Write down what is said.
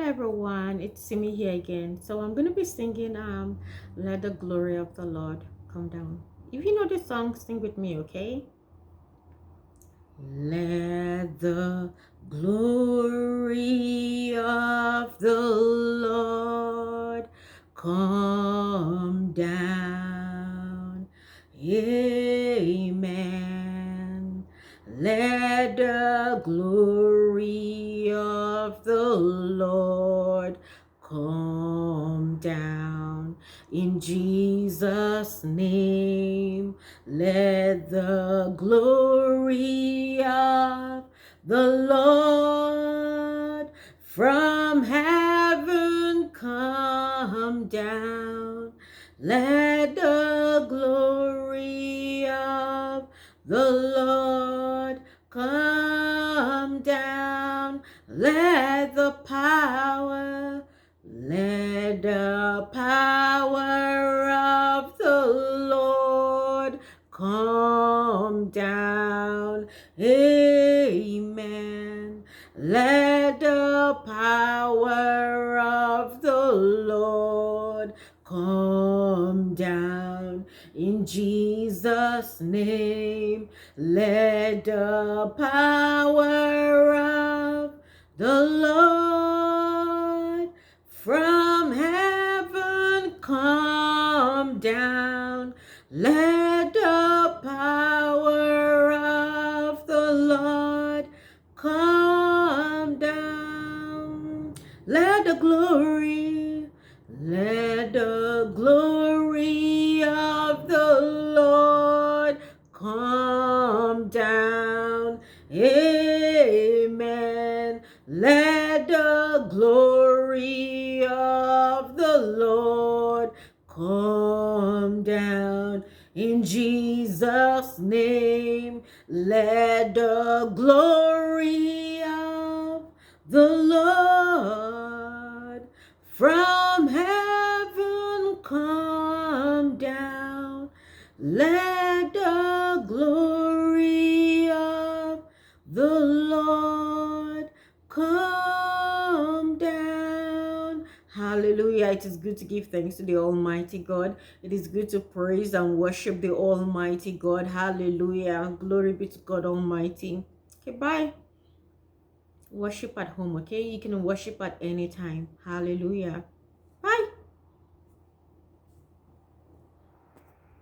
Hello everyone, it's Simi here again. So I'm gonna be singing Let the Glory of the Lord Come Down. If you know this song, sing with me, okay? Let the glory of the Lord come down. Amen. Let the glory of the Lord come down. In Jesus' name, let the glory of the Lord from heaven come down. Let the glory of the Lord come down. Let the power of the Lord come down. Amen. Let the power of the Lord come down. In Jesus' name, let the power of the Lord from heaven come down. Let the power of the Lord come down. Let the glory of the Lord come down. Amen. Let the glory of the Lord come down. In Jesus' name, let the glory of the Lord from heaven come down. Let the glory of the Lord come down. Hallelujah. It is good to give thanks to the Almighty God. It is good to praise and worship the Almighty God. Hallelujah. Glory be to God Almighty. Okay, bye. Worship at home, okay? You can worship at any time. Hallelujah.